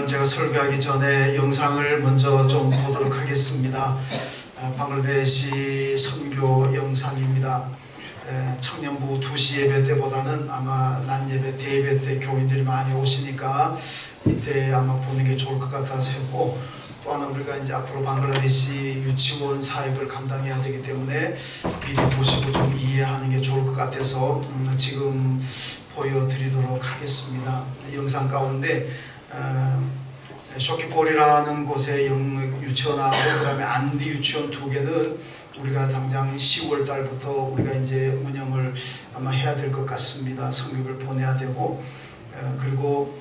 오늘은 제가 설교하기 전에 영상을 먼저 좀 보도록 하겠습니다. 방글라데시 선교 영상입니다. 청년부 2시 예배 때보다는 아마 낮 예배, 대예배 때 교인들이 많이 오시니까 이때 아마 보는 게 좋을 것 같아서 했고, 또 하나 우리가 이제 앞으로 방글라데시 유치원 사역을 감당해야 되기 때문에 미리 보시고 좀 이해하는 게 좋을 것 같아서 지금 보여드리도록 하겠습니다. 영상 가운데 쇼키폴이라는 곳에 유치원하고 그 다음에 안디 유치원 2개는 우리가 당장 10월 달부터 우리가 이제 운영을 아마 해야 될 것 같습니다. 성격을 보내야 되고, 그리고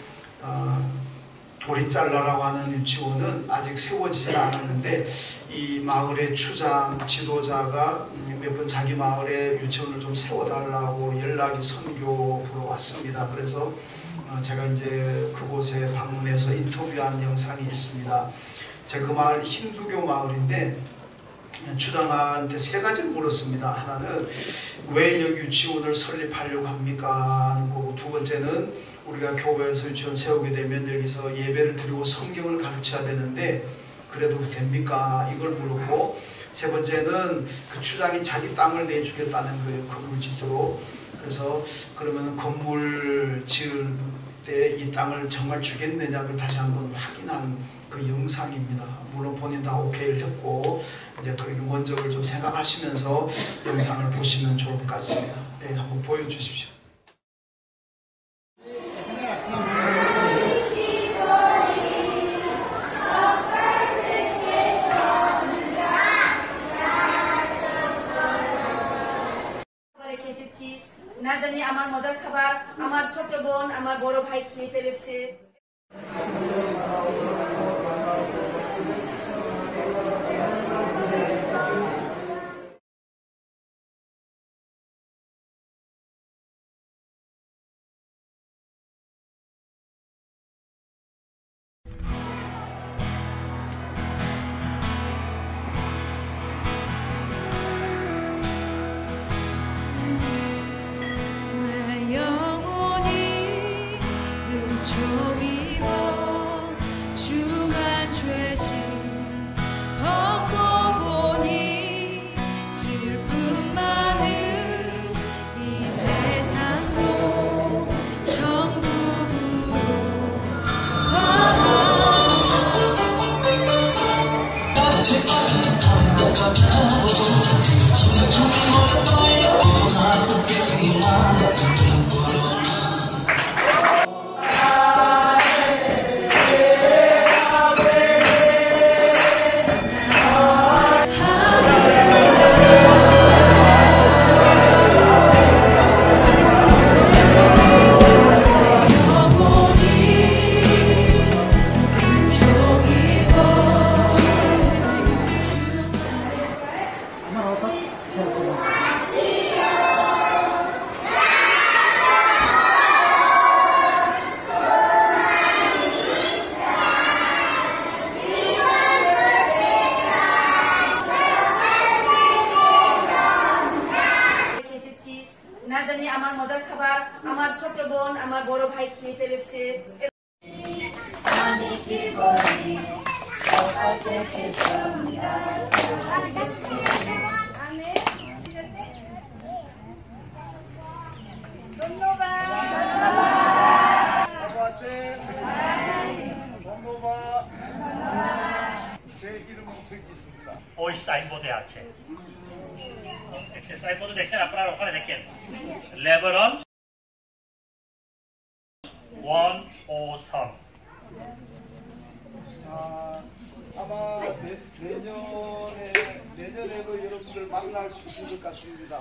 도리잘라라고 하는 유치원은 아직 세워지지 않았는데 이 마을의 추장 지도자가 몇 번 자기 마을에 유치원을 좀 세워달라고 연락이 선교부로 왔습니다. 그래서 제가 이제 그곳에 방문해서 인터뷰한 영상이 있습니다. 제가 그 마을 힌두교 마을인데 추장한테 3가지를 물었습니다. 하나는 왜 여기 유치원을 설립하려고 합니까 하는 거고, 2번째는 우리가 교회에서 유치원 세우게 되면 여기서 예배를 드리고 성경을 가르쳐야 되는데 그래도 됩니까? 이걸 물었고, 3번째는 그 추장이 자기 땅을 내주겠다는 거예요. 건물 짓도록. 그래서 그러면 건물 지을 때 이 땅을 정말 주겠느냐를 다시 한번 확인한 그 영상입니다. 물론 본인 다 오케이를 했고, 이제 그렇게 원적을 좀 생각하시면서 영상을 보시면 좋을 것 같습니다. 네, 한번 보여주십시오. না জানি আমার মজার খাবার আমার ছোট বোন আমার বড় ভাই খেয়ে ফেলেছে। না জানি আমার মজার খাবার আমার ছোট বোন আমার বড় ভাই খেয়ে ফেলেছে। 제 이름은 저기 있습니다. ওই সাইনবোর্ডে আছে। সাইনবোর্ডে দেখছেন আপনারা, ওখানে দেখেন লেবানন 103। 아마 내년에도 여러분들 만날 수 있을 것 같습니다.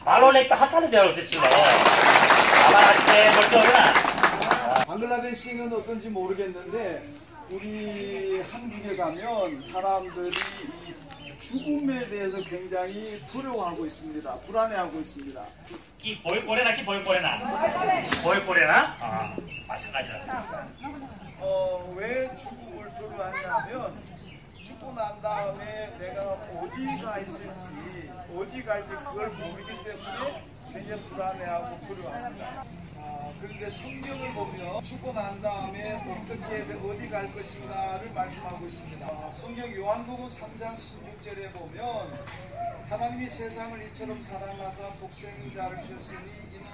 ভালো একটা হাতালে দেওয়া উচিত ছিল। আবার আজকে বলতে হবে না। 방글라데시는 어떤지 모르겠는데 우리 한국에 가면 사람들이 이 죽음에 대해서 굉장히 두려워하고 있습니다. 불안해하고 있습니다. কি ভয় করে নাকি ভয় করে না? ভয় করে না? 마찬가지라. 왜 죽음을 두려워하냐면 죽고 난 다음에 내가 어디 가 있을지 어디 갈지 그걸 모르기 때문에 굉장히 불안해하고 두려워합니다. 그런데 성경을 보면 죽고 난 다음에 어떻게 어디 갈 것인가를 말씀하고 있습니다. 성경 요한복음 3장 16절에 보면 하나님이 세상을 이처럼 사랑하사 독생자를 주셨으니 이는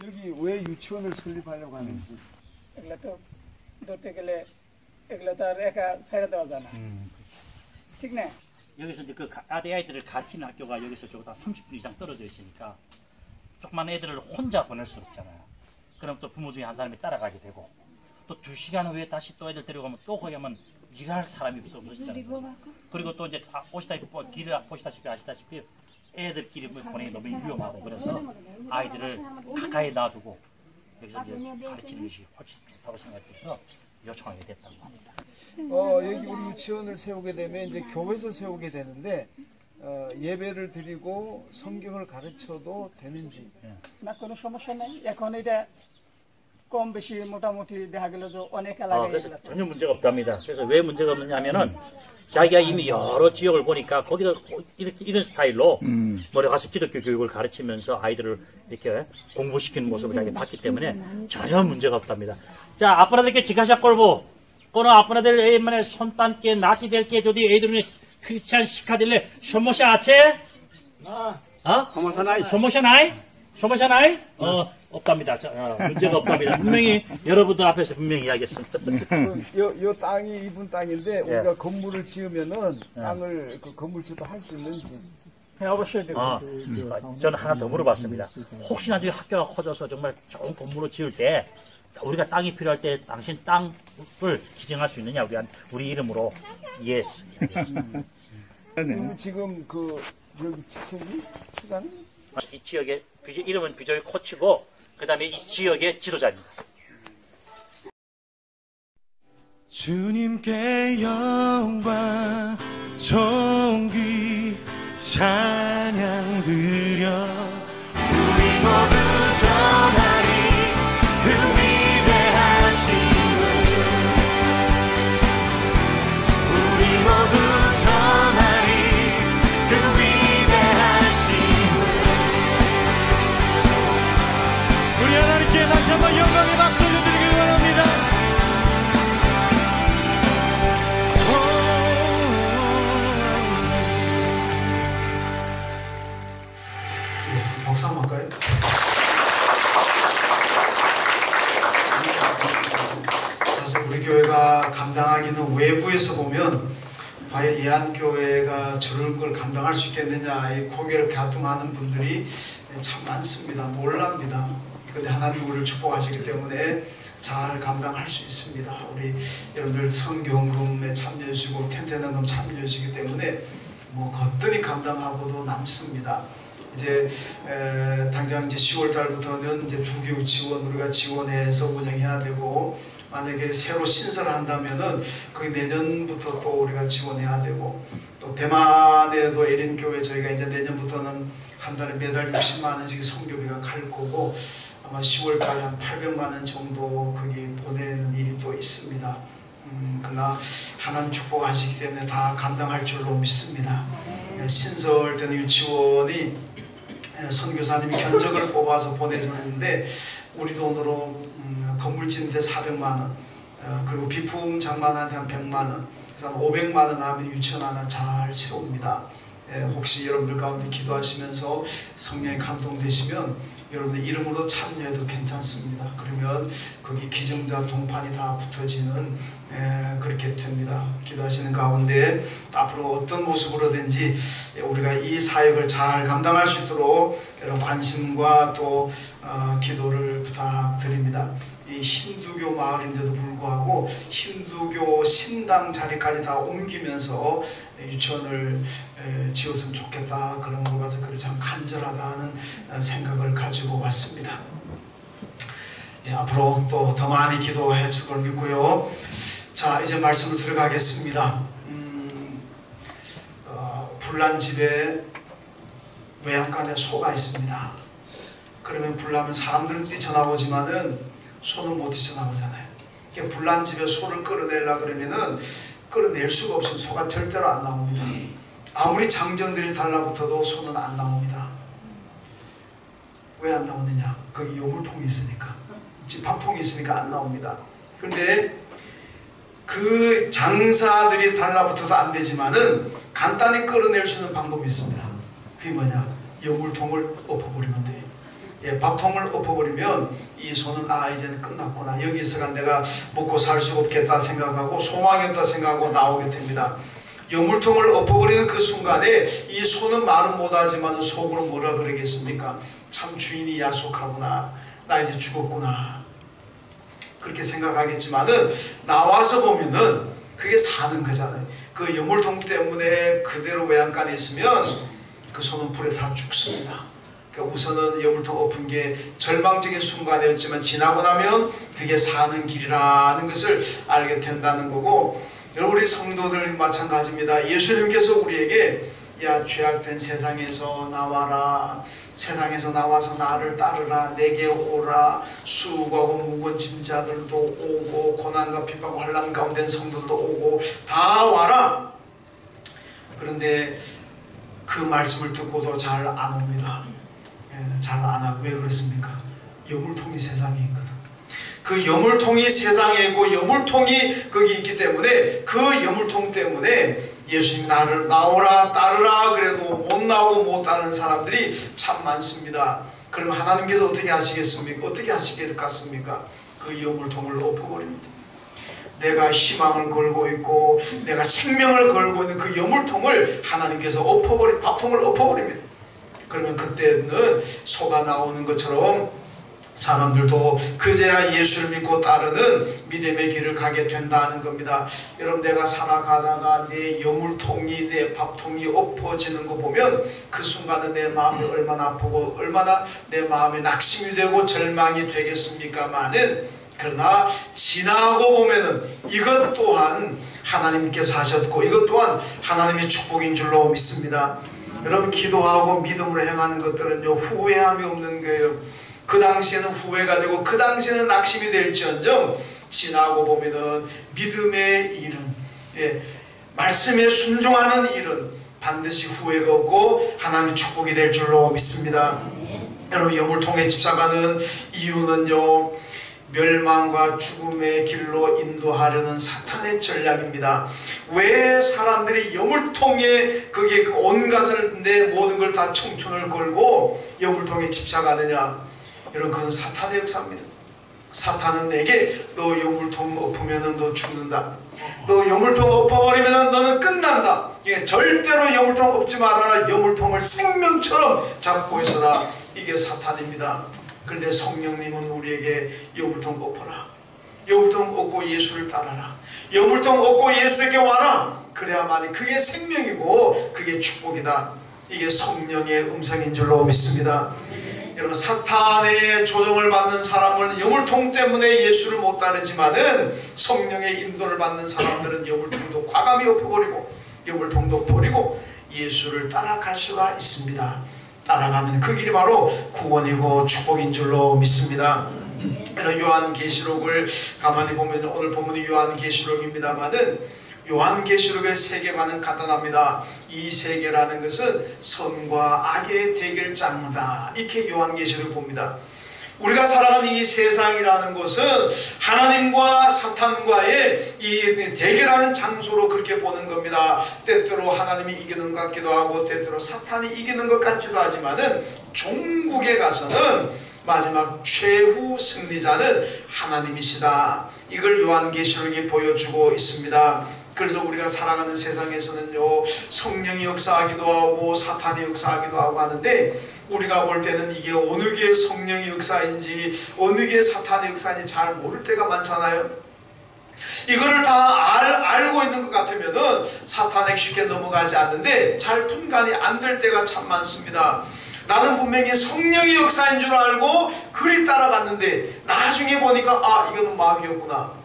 여기 왜 유치원을 설립하려고 하는지. এগুলো তো ধরতে গেলে এগুলো তো আর একা ছেড়ে দেওয়া যায় না ঠিক না 여기서 이제 그 아이들을 가르치는 학교가 여기서 저보다 30분 이상 떨어져 있으니까 조그만 애들을 혼자 보낼 수 없잖아요. 그럼 또 부모 중에 한 사람이 따라가게 되고 또 2시간 후에 다시 또 애들 데려가면 또 거기 하면 일할 사람이 없어지잖아요. 그리고 또 이제 길을 보시다시피 아시다시피 애들끼리 보내기 너무 위험하고 그래서 아이들을 가까이 놔두고 여기서 이제 가르치는 것이 훨씬 좋다고 생각해서 요청하게 됐다고 합니다. 여기 우리 유치원을 세우게 되면 이제 교회에서 세우게 되는데 예배를 드리고 성경을 가르쳐도 되는지. না কোনো সমস্যা নেই এখন এটা কম বেশি মোটামুটি দেখা গেল যে অনেক এলাকায় 그래서 전혀 문제가 없답니다. 그래서 왜 문제가 없느냐면은 자기가 이미 여러 지역을 보니까 거기서 이렇게 이런 스타일로 뭐래 가서 기독교 교육을 가르치면서 아이들을 이렇게 공부시키는 모습을 자기가 봤기 때문에 전혀 문제가 없답니다. 자, আপনাদেরকে জিজ্ঞাসা করব কোন আপনাদের এই মানে সন্তানকে নাতিদেরকে যদি এই ধরনের খ্রিস্টান শিক্ষা দিলে সমস্যা আছে? সমস্যা নাই? সমস্যা নাই? 없답니다. 문제가 없답니다. 분명히 여러분들 앞에서 분명히 이야기했습니다. 요 땅이 이분 땅인데 우리가 건물을 지으면은 땅을 그 건물주도 할 수 있는지. অবশ্যই দেব 저는 하나 더 물어봤습니다. 혹시 나중에 학교가 커져서 정말 좋은 건물을 지을 때 우리가 땅이 필요할 때 당신 땅을 기증할 수 있느냐 우리 이름으로 예스. 지금 그 여기 지책이 추장? 이 지역의 이름은 비조의 코치고 그 다음에 이 지역의 지도자입니다. 주님께 영광 존귀 찬양 드려 우리 모두 전하리 그 위대하심을 우리 모두 전하리 그 위대하심을 우리 하나님께 다시 한번 영광의 박수 올려드리길 바랍니다. 박수 한번 할까요? 사실 우리 교회가 감당하기는 외부에서 보면 과연 예안교회가 저런 걸 감당할 수 있겠느냐 이 고개를 갸뚱하는 분들이 참 많습니다. 놀랍니다. 그런데 하나님이 우리를 축복하시기 때문에 잘 감당할 수 있습니다. 우리 여러분들 성경금에 참여해 주시고 텐트능금 참여해 주시기 때문에 뭐 거뜬히 감당하고도 남습니다. 이제 당장 이제 10월 달부터는 이제 두교 유치원 우리가 지원해서 운영해야 되고 만약에 새로 신설한다면은 거의 내년부터 또 우리가 지원해야 되고 또 대만에도 에린교회 저희가 이제 내년부터는 한 달에 매달 60만 원씩 성교비가 갈 거고 아마 10월 달에 한 800만 원 정도 거기 보내는 일이 또 있습니다. 그러나 하나님 축복하시기 때문에 다 감당할 줄로 믿습니다. 신설된 유치원이 선교사님이 견적을 뽑아서 보내줬는데 우리 돈으로 건물 짓는데 400만 원 그리고 비품 장만한테 한 100만 원 그래서 한 500만 원 하면 유치원 하나 잘 세웁니다. 혹시 여러분들 가운데 기도하시면서 성령에 감동되시면 여러분들 이름으로 참여해도 괜찮습니다. 그러면 거기 기증자 동판이 다 붙어지는 그렇게 됩니다. 기도하시는 가운데 앞으로 어떤 모습으로든지 우리가 이 사역을 잘 감당할 수 있도록 여러분 관심과 또 기도를 부탁드립니다. 이 힌두교 마을인데도 불구하고 힌두교 신당 자리까지 다 옮기면서 유치원을 지었으면 좋겠다 그런 거 가서 그래 참 간절하다는 생각을 가지고 왔습니다. 앞으로 또 더 많이 기도해 줄 걸 믿고요. 자 이제 말씀으로 들어가겠습니다. 불난 집에 외양간에 소가 있습니다. 그러면 불나면 사람들은 뛰쳐나오지만은 소는 못 뛰쳐나오잖아요. 불난 집에 소를 끌어내려고 그러면은 끌어낼 수가 없어요. 소가 절대로 안 나옵니다. 아무리 장정들이 달라붙어도 소는 안 나옵니다. 왜 안 나오느냐? 거기 요물통이 있으니까. 밥통이 있으니까 안 나옵니다. 그런데 그 장사들이 달라붙어도 안 되지만은 간단히 끌어낼 수 있는 방법이 있습니다. 그게 뭐냐? 요물통을 엎어버리면 돼요. 예, 밥통을 엎어버리면 이 소는 이제는 끝났구나. 여기서가 내가 먹고 살 수 없겠다 생각하고 소망이 없다 생각하고 나오게 됩니다. 요물통을 엎어버리는 그 순간에 이 소는 말은 못하지만 속으로 뭐라 그러겠습니까? 참 주인이 야속하구나. 나 이제 죽었구나. 그렇게 생각하겠지만은 나와서 보면은 그게 사는 거잖아요. 그 요물통 때문에 그대로 외양간에 있으면 그 소는 불에 다 죽습니다. 그러니까 우선은 요물통 엎은 게 절망적인 순간이었지만 지나고 나면 그게 사는 길이라는 것을 알게 된다는 거고, 여러분 우리 성도들 마찬가지입니다. 예수님께서 우리에게 야 죄악된 세상에서 나와라. 세상에서 나와서 나를 따르라. 내게 오라. 수고하고 무거운 짐자들도 오고 고난과 핍박 환난 가운데 있는 성도들도 오고 다 와라. 그런데 그 말씀을 듣고도 잘 안 옵니다. 잘 안 하고. 왜 그렇습니까? 여물통이 세상에 있거든. 그 여물통이 세상에 있고 여물통이 거기 있기 때문에 그 여물통 때문에 예수님 나를 나오라 따르라 그래도 못 나오고 못 따르는 사람들이 참 많습니다. 그럼 하나님께서 어떻게 하시겠습니까? 어떻게 하시겠습니까? 그 여물통을 엎어버립니다. 내가 희망을 걸고 있고 내가 생명을 걸고 있는 그 여물통을 하나님께서 밥통을 엎어버립니다. 그러면 그때는 소가 나오는 것처럼 사람들도 그제야 예수를 믿고 따르는 믿음의 길을 가게 된다는 겁니다. 여러분 내가 살아가다가 내 여물통이 내 밥통이 엎어지는 거 보면 그 순간은 내 마음이 얼마나 아프고 얼마나 내 마음에 낙심이 되고 절망이 되겠습니까마는, 그러나 지나고 보면은 이것 또한 하나님께서 하셨고 이것 또한 하나님의 축복인 줄로 믿습니다. 여러분 기도하고 믿음으로 행하는 것들은요 후회함이 없는 거예요. 그 당시에는 후회가 되고 그 당시에는 낙심이 될지언정 지나고 보면은 믿음의 일은, 말씀에 순종하는 일은 반드시 후회가 없고 하나님의 축복이 될 줄로 믿습니다. 여러분 여물통에 집착하는 이유는요 멸망과 죽음의 길로 인도하려는 사탄의 전략입니다. 왜 사람들이 여물통에 거기에 온갖을 내 모든 걸 다 청춘을 걸고 여물통에 집착하느냐? 여러분 그건 사탄의 역사입니다. 사탄은 내게 너 여물통 엎으면 너 죽는다. 너 여물통 엎어버리면 너는 끝난다. 이게 절대로 여물통 엎지 말아라. 여물통을 생명처럼 잡고 있어라. 이게 사탄입니다. 그런데 성령님은 우리에게 여물통 엎어라. 여물통 엎고 예수를 따라라. 여물통 엎고 예수에게 와라. 그래야만 그게 생명이고 그게 축복이다. 이게 성령의 음성인 줄로 믿습니다. 여러분 사탄의 조종을 받는 사람은 여물통 때문에 예수를 못 따르지만은 성령의 인도를 받는 사람들은 여물통도 과감히 엎어버리고 여물통도 버리고 예수를 따라갈 수가 있습니다. 따라가면 그 길이 바로 구원이고 축복인 줄로 믿습니다. 요한계시록을 가만히 보면 오늘 본문이 요한계시록입니다만은 요한계시록의 세계관은 간단합니다. 이 세계라는 것은 선과 악의 대결장이다. 이렇게 요한계시록을 봅니다. 우리가 살아가는 이 세상이라는 것은 하나님과 사탄과의 이 대결하는 장소로 그렇게 보는 겁니다. 때때로 하나님이 이기는 것 같기도 하고 때때로 사탄이 이기는 것 같기도 하지만은 종국에 가서는 마지막 최후 승리자는 하나님이시다. 이걸 요한계시록이 보여주고 있습니다. 그래서 우리가 살아가는 세상에서는요 성령이 역사하기도 하고 사탄이 역사하기도 하고 하는데 우리가 볼 때는 이게 어느 게 성령의 역사인지 어느 게 사탄의 역사인지 잘 모를 때가 많잖아요. 이거를 다 알고 있는 것 같으면은 사탄에게 쉽게 넘어가지 않는데 잘 분간이 안 될 때가 참 많습니다. 나는 분명히 성령의 역사인 줄 알고 그리 따라갔는데 나중에 보니까 이거는 마귀였구나.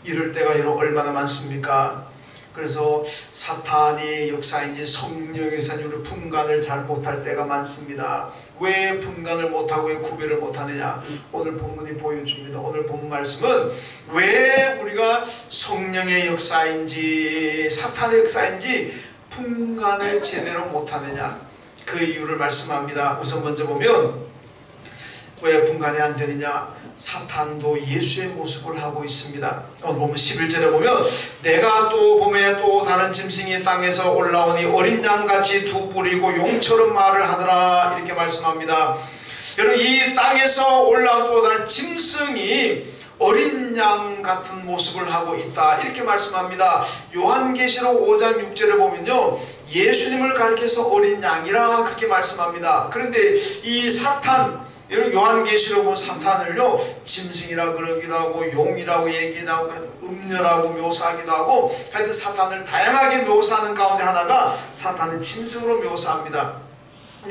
이럴 때가 얼마나 많습니까? 그래서 사탄의 역사인지 성령의 역사인지 우리 분간을 잘 못할 때가 많습니다. 왜 분간을 못하고 왜 구별을 못하느냐? 오늘 본문이 보여줍니다. 오늘 본문 말씀은 왜 우리가 성령의 역사인지 사탄의 역사인지 분간을 제대로 못하느냐? 그 이유를 말씀합니다. 우선 먼저 보면 왜 분간이 안 되느냐? 사탄도 예수의 모습을 하고 있습니다. 오늘 보면 11절에 보면 내가 또 봄에 또 다른 짐승이 땅에서 올라오니 어린 양같이 두 뿔이고 용처럼 말을 하더라 이렇게 말씀합니다. 여러분 이 땅에서 올라온 또 다른 짐승이 어린 양 같은 모습을 하고 있다 이렇게 말씀합니다. 요한계시록 5장 6절에 보면요 예수님을 가리켜서 어린 양이라 그렇게 말씀합니다. 그런데 이 사탄 여러분 요한계시록 보면 사탄을요 짐승이라 그러기도 하고 용이라고 얘기도 하고 음녀라고 묘사하기도 하고 하여튼 사탄을 다양하게 묘사하는 가운데 하나가 사탄은 짐승으로 묘사합니다.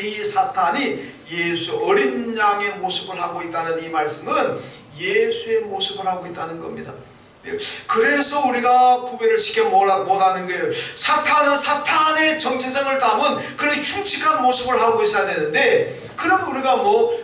이 사탄이 예수 어린 양의 모습을 하고 있다는 이 말씀은 예수의 모습을 하고 있다는 겁니다. 그래서 우리가 구별을 시켜 못하는 거예요. 사탄은 사탄의 정체성을 담은 그런 흉측한 모습을 하고 있어야 되는데 그럼 우리가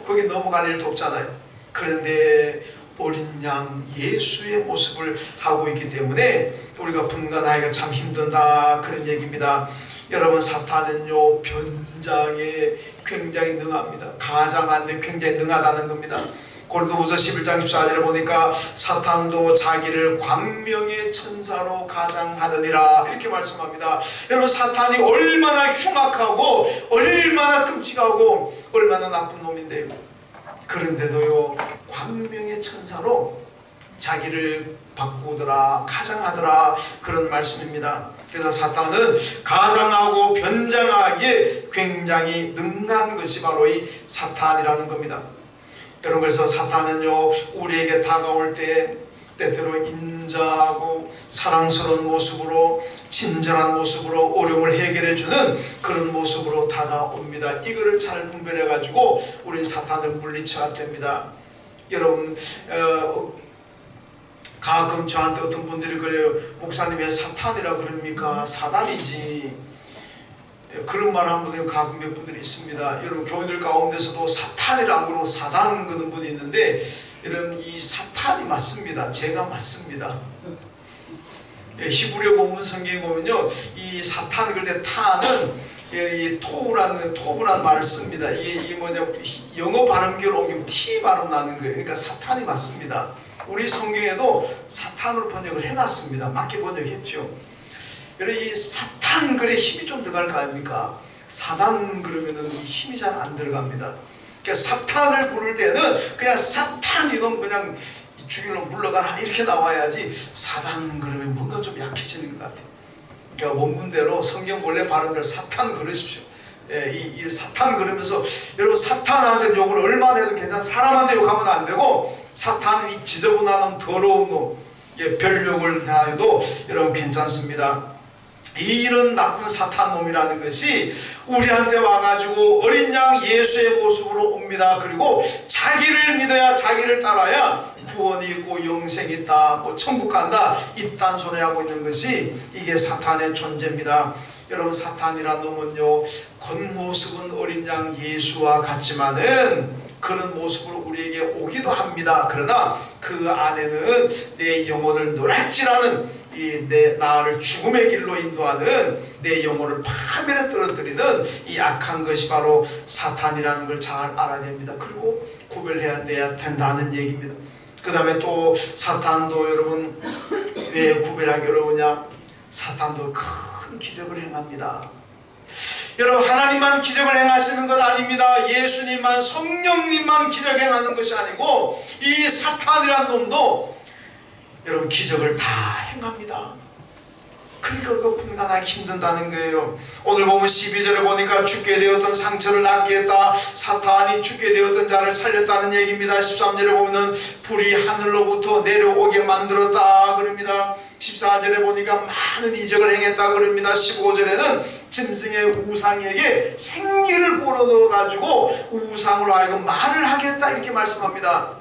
거기 넘어갈 일도 없잖아요. 그런데 어린 양 예수의 모습을 하고 있기 때문에 우리가 분간하기가 참 힘든다 그런 얘기입니다. 여러분 사탄은요 변장에 굉장히 능합니다. 가장한데 굉장히 능하다는 겁니다. 고린도후서 11장 14절에 보니까 사탄도 자기를 광명의 천사로 가장하느니라 이렇게 말씀합니다. 여러분 사탄이 얼마나 흉악하고 얼마나 끔찍하고 얼마나 나쁜 놈인데요. 그런데도요 광명의 천사로 자기를 바꾸더라 가장하더라 그런 말씀입니다. 그래서 사탄은 가장하고 변장하기에 굉장히 능한 것이 바로 이 사탄이라는 겁니다. 여러분 그래서 사탄은요 우리에게 다가올 때 때때로 인자하고 사랑스러운 모습으로 친절한 모습으로 어려움을 해결해주는 그런 모습으로 다가옵니다. 이거를 잘 분별해 가지고 우리는 사탄을 물리쳐야 됩니다. 여러분 가끔 저한테 어떤 분들이 그래요. 목사님 왜 사탄이라 그럽니까? 사단이지. 그런 말 한 분이 가끔 몇 분들이 있습니다. 여러분 교인들 가운데서도 사탄이라고 그러고 사단 그런 분이 있는데 여러분 이 사탄이 맞습니다. 제가 맞습니다. 히브리어 본문 성경에 보면요 이 사탄 그럴 때 타는 이 토브라는 말을 씁니다. 이게 뭐냐 영어 발음계로 옮기면 T 발음 나는 거예요. 그러니까 사탄이 맞습니다. 우리 성경에도 사탄으로 번역을 해놨습니다. 맞게 번역했죠. 여러분 이 사탄 글에 힘이 좀 들어갈 거 아닙니까? 사단 그러면은 힘이 잘 안 들어갑니다. 그러니까 사탄을 부를 때는 그냥 사탄 이놈 그냥 죽일 놈 물러가라 이렇게 나와야지 사단 그러면 뭔가 좀 약해지는 것 같아요. 그러니까 원문대로 성경 원래 발음대로 사탄 그러십시오. 예, 이 사탄 그러면서 여러분 사탄한테 욕을 얼마나 해도 괜찮아. 사람한테 욕하면 안 되고 사탄은 이 지저분한 놈 더러운 놈 예, 별욕을 다 해도 여러분 괜찮습니다. 이런 나쁜 사탄 놈이라는 것이 우리한테 와가지고 어린 양 예수의 모습으로 옵니다. 그리고 자기를 믿어야 자기를 따라야 구원이 있고 영생이 있다 뭐 천국 간다 이딴 소리 하고 있는 것이 이게 사탄의 존재입니다. 여러분 사탄이란 놈은요 겉모습은 어린 양 예수와 같지만은 그런 모습으로 우리에게 오기도 합니다. 그러나 그 안에는 내 영혼을 노략질하는 내 나를 죽음의 길로 인도하는 내 영혼을 파멸에 떨어뜨리는 이 악한 것이 바로 사탄이라는 걸 잘 알아야 됩니다. 그리고 구별해야 된다는 얘기입니다. 그 다음에 또 사탄도 여러분 왜 구별하기 어려우냐? 사탄도 큰 기적을 행합니다. 여러분 하나님만 기적을 행하시는 것 아닙니다. 예수님만 성령님만 기적 행하는 것이 아니고 이 사탄이란 놈도 여러분 기적을 다 행합니다. 그러니까 그거 분간하기 힘든다는 거예요. 오늘 보면 12절에 보니까 죽게 되었던 상처를 낫게 했다. 사탄이 죽게 되었던 자를 살렸다는 얘기입니다. 13절에 보면 불이 하늘로부터 내려오게 만들었다 그럽니다. 14절에 보니까 많은 이적을 행했다 그럽니다. 15절에는 짐승의 우상에게 생기를 불어넣어 가지고 우상으로 하여금 말을 하겠다 이렇게 말씀합니다.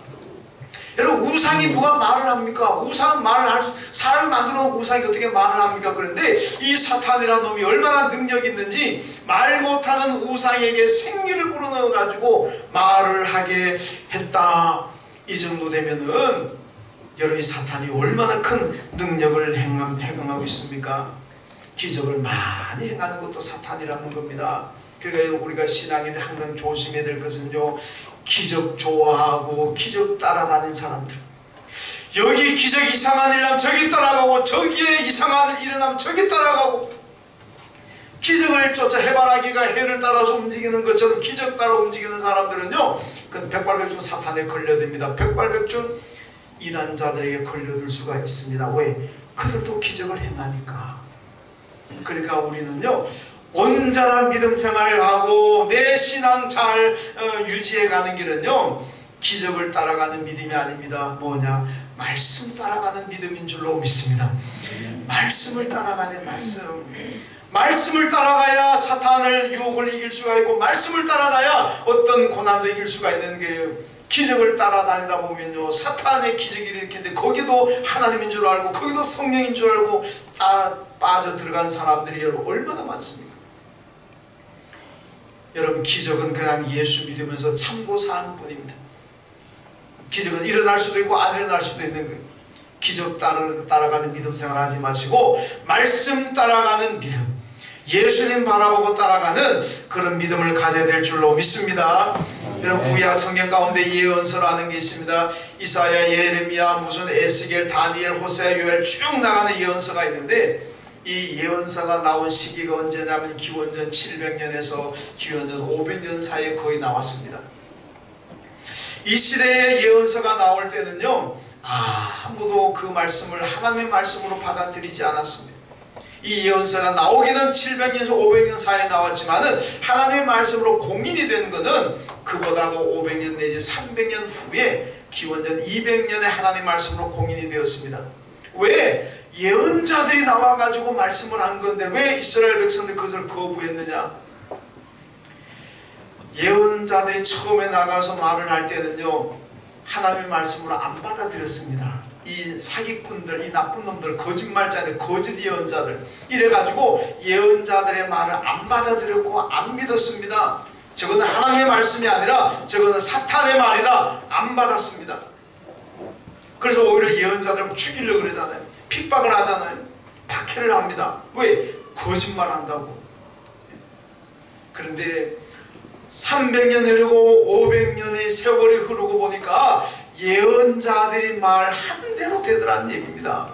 여러분 우상이 누가 말을 합니까? 우상은 말을 할 수, 사람이 만들어 놓은 우상이 어떻게 말을 합니까? 그런데 이 사탄이라는 놈이 얼마나 능력이 있는지 말 못하는 우상에게 생기를 불어넣어 가지고 말을 하게 했다. 이 정도 되면은 여러분 이 사탄이 얼마나 큰 능력을 행하고 있습니까? 기적을 많이 행하는 것도 사탄이라는 겁니다. 그러니까 우리가 신앙인데 항상 조심해야 될 것은요, 기적 좋아하고 기적 따라다니는 사람들, 여기 기적 이상한 일 나면 저기 따라가고, 저기에 이상한 일 일어나면 저기 따라가고, 기적을 쫓아 해바라기가 해를 따라서 움직이는 것처럼 기적 따라 움직이는 사람들은요, 그 백발백중 사탄에 걸려듭니다. 백발백중 이단자들에게 걸려들 수가 있습니다. 왜? 그들도 기적을 행하니까. 그러니까 우리는요, 온전한 믿음 생활을 하고 내 신앙 잘 유지해가는 길은요, 기적을 따라가는 믿음이 아닙니다. 뭐냐? 말씀 따라가는 믿음인 줄로 믿습니다. 말씀을 따라가는 말씀을 따라가야 사탄을 유혹을 이길 수가 있고, 말씀을 따라가야 어떤 고난도 이길 수가 있는 게, 기적을 따라다니다 보면요, 사탄의 기적이 일으키는데 거기도 하나님인 줄 알고 거기도 성령인 줄 알고 빠져 들어간 사람들이 여러분 얼마나 많습니까? 여러분, 기적은 그냥 예수 믿으면서 참고사항 뿐입니다. 기적은 일어날 수도 있고 안 일어날 수도 있는 거예요. 기적 따라가는 믿음 생활 하지 마시고 말씀 따라가는 믿음, 예수님 바라보고 따라가는 그런 믿음을 가져야 될 줄로 믿습니다. 여러분, 구약 성경 가운데 예언서라는 게 있습니다. 이사야, 예레미야, 무슨 에스겔, 다니엘, 호세아, 요엘 쭉 나가는 예언서가 있는데, 이 예언서가 나온 시기가 언제냐면 기원전 700년에서 기원전 500년 사이에 거의 나왔습니다. 이 시대에 예언서가 나올 때는요, 아무도 그 말씀을 하나님의 말씀으로 받아들이지 않았습니다. 이 예언서가 나오기는 700년에서 500년 사이에 나왔지만은 하나님의 말씀으로 공인이 된 것은 그보다도 500년 내지 300년 후에 기원전 200년에 하나님의 말씀으로 공인이 되었습니다. 왜? 예언자들이 나와가지고 말씀을 한 건데 왜 이스라엘 백성들이 그것을 거부했느냐? 예언자들이 처음에 나가서 말을 할 때는요, 하나님의 말씀으로 안 받아들였습니다. 이 사기꾼들, 이 나쁜 놈들, 거짓말자들, 거짓 예언자들, 이래가지고 예언자들의 말을 안 받아들였고 안 믿었습니다. 저거는 하나님의 말씀이 아니라 저거는 사탄의 말이다, 안 받았습니다. 그래서 오히려 예언자들을 죽이려고 그러잖아요. 핍박을 하잖아요. 박해를 합니다. 왜? 거짓말 한다고. 그런데 300년 흐르고 500년의 세월이 흐르고 보니까 예언자들이 말한 대로 되더란 얘기입니다.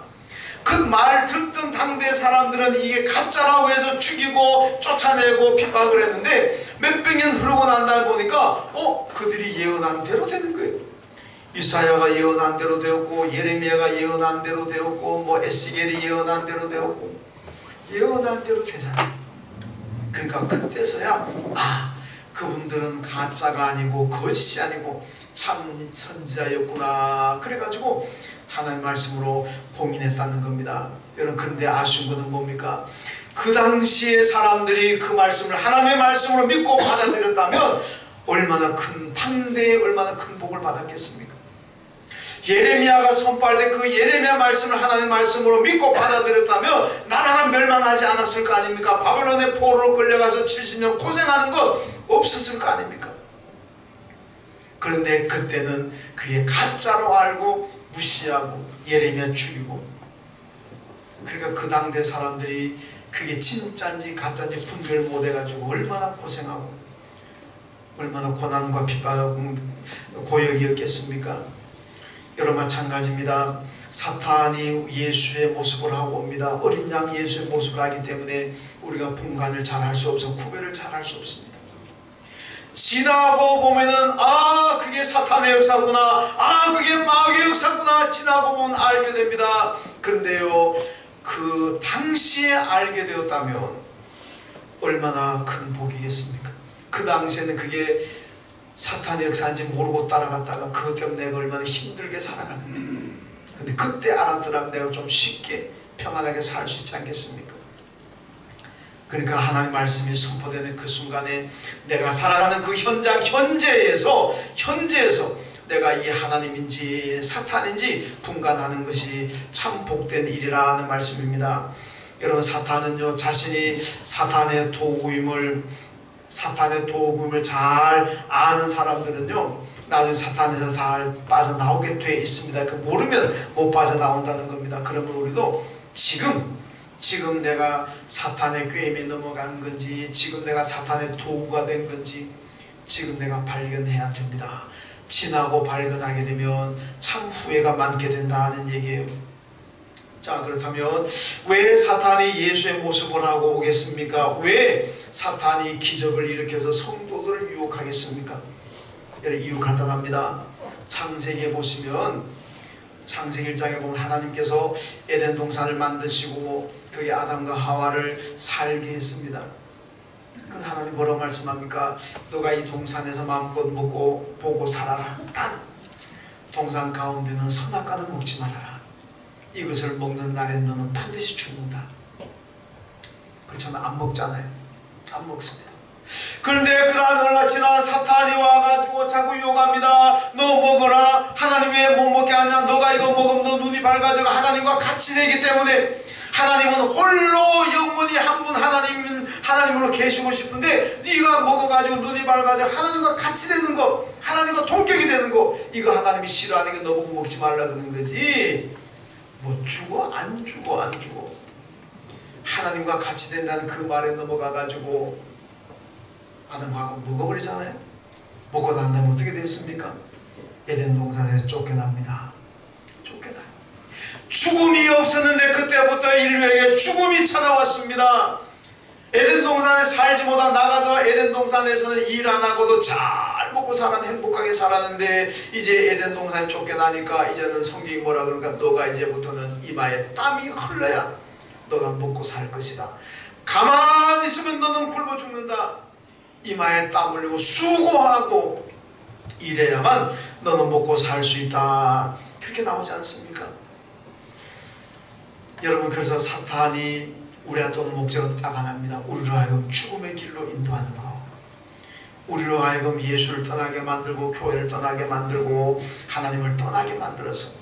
그 말 듣던 당대 사람들은 이게 가짜라고 해서 죽이고 쫓아내고 핍박을 했는데 몇백 년 흐르고 난 다음에 보니까 그들이 예언한 대로 되는 거예요. 이사야가 예언한 대로 되었고, 예레미야가 예언한 대로 되었고, 뭐 에스겔이 예언한 대로 되었고, 예언한 대로 되잖아요. 그러니까 그때서야 그분들은 가짜가 아니고 거짓이 아니고 참 선지자였구나, 그래가지고 하나님 말씀으로 공인했다는 겁니다. 여러분, 그런데 아쉬운 것은 뭡니까? 그 당시에 사람들이 그 말씀을 하나님의 말씀으로 믿고 받아들였다면 얼마나 큰, 당대에 얼마나 큰 복을 받았겠습니까? 예레미야가 선포할 때 그 예레미야 말씀을 하나님의 말씀으로 믿고 받아들였다면 나라가 멸망하지 않았을 거 아닙니까? 바벨론의 포로로 끌려가서 70년 고생하는 것 없었을 거 아닙니까? 그런데 그때는 그게 가짜로 알고 무시하고 예레미야 죽이고, 그러니까 그 당대 사람들이 그게 진짜인지 가짜인지 분별 못해가지고 얼마나 고생하고 얼마나 고난과 핍박하고 고역이었겠습니까? 여러분, 마찬가지입니다. 사탄이 예수의 모습을 하고 옵니다. 어린 양 예수의 모습을 하기 때문에 우리가 분간을 잘 할 수 없어, 구별을 잘 할 수 없습니다. 지나고 보면은 그게 사탄의 역사구나, 그게 마귀의 역사구나, 지나고 보면 알게 됩니다. 그런데요, 그 당시에 알게 되었다면 얼마나 큰 복이겠습니까? 그 당시에는 그게 사탄의 역사인지 모르고 따라갔다가 그것 때문에 내가 얼마나 힘들게 살아가는데, 근데 그때 알았더라면 내가 좀 쉽게 평안하게 살 수 있지 않겠습니까? 그러니까 하나님 말씀이 선포되는 그 순간에 내가 살아가는 그 현장, 현재에서 내가 이 하나님인지 사탄인지 분간하는 것이 참 복된 일이라는 말씀입니다. 여러분, 사탄은요, 자신이 사탄의 도구임을 잘 아는 사람들은요, 나중에 사탄에서 다 빠져나오게 돼 있습니다. 그 모르면 못 빠져나온다는 겁니다. 그러면 우리도 지금 지금 내가 사탄의 꾀임에 넘어간 건지, 지금 내가 사탄의 도구가 된 건지 지금 내가 발견해야 됩니다. 지나고 발견하게 되면 참 후회가 많게 된다는 얘기예요. 자, 그렇다면 왜 사탄이 예수의 모습을 하고 오겠습니까? 왜 사탄이 기적을 일으켜서 성도들을 유혹하겠습니까? 이유 간단합니다. 창세기에 보시면, 창세기 1장에 보면 하나님께서 에덴 동산을 만드시고 거기 아담과 하와를 살게 했습니다. 그 하나님 뭐라고 말씀합니까? 너가 이 동산에서 마음껏 먹고 보고 살아라. 단 동산 가운데는 선악과는 먹지 말아라. 이것을 먹는 날엔 너는 반드시 죽는다. 그렇지만 안 먹잖아요. 안 먹습니다. 그런데 그러한 얼마 지나 사탄이 와가지고 자꾸 유혹합니다. 너 먹어라. 하나님 왜 못 먹게 하냐? 너가 이거 먹으면 너 눈이 밝아져 하나님과 같이 되기 때문에. 하나님은 홀로 영원히 한 분 하나님으로 계시고 싶은데 네가 먹어가지고 눈이 밝아져 하나님과 같이 되는 거, 하나님과 동격이 되는 거, 이거 하나님이 싫어하니까 너보고 먹지 말라 그러는 거지. 뭐 죽어? 안 죽어? 안 죽어. 하나님과 같이 된다는 그 말에 넘어가가지고 아담하고 먹어버리잖아요. 먹고 난 다음에 어떻게 됐습니까? 에덴 동산에서 쫓겨납니다. 쫓겨나요. 죽음이 없었는데 그때부터 인류에게 죽음이 찾아왔습니다. 에덴 동산에 살지 못한 나가서 에덴 동산에서는 일 안 하고도 잘 먹고 행복하게 살았는데 이제 에덴 동산에 쫓겨나니까 이제는 성경이 뭐라 그러니까 너가 이제부터는 이마에 땀이 흘러야 너가 먹고 살 것이다. 가만히 있으면 너는 굶어 죽는다. 이마에 땀 흘리고 수고하고 이래야만 너는 먹고 살 수 있다. 그렇게 나오지 않습니까? 여러분, 그래서 사탄이 우리가 또 목적은 딱 하나입니다. 우리로 하여금 죽음의 길로 인도하는 거. 우리로 하여금 예수를 떠나게 만들고 교회를 떠나게 만들고 하나님을 떠나게 만들어서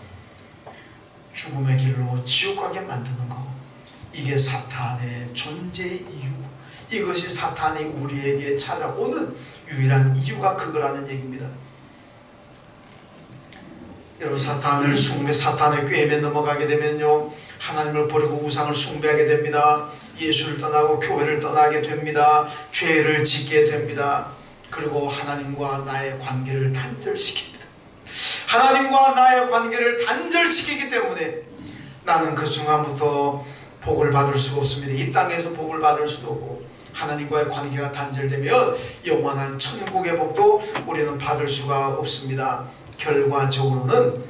죽음의 길로 지옥 가게 만드는 거. 이게 사탄의 존재의 이유. 이것이 사탄이 우리에게 찾아오는 유일한 이유가 그거라는 얘기입니다. 여러분, 사탄의 꾀임에 넘어가게 되면요, 하나님을 버리고 우상을 숭배하게 됩니다. 예수를 떠나고 교회를 떠나게 됩니다. 죄를 짓게 됩니다. 그리고 하나님과 나의 관계를 단절시킵니다. 하나님과 나의 관계를 단절시키기 때문에 나는 그 순간부터 복을 받을 수가 없습니다. 이 땅에서 복을 받을 수도 없고 하나님과의 관계가 단절되면 영원한 천국의 복도 우리는 받을 수가 없습니다. 결과적으로는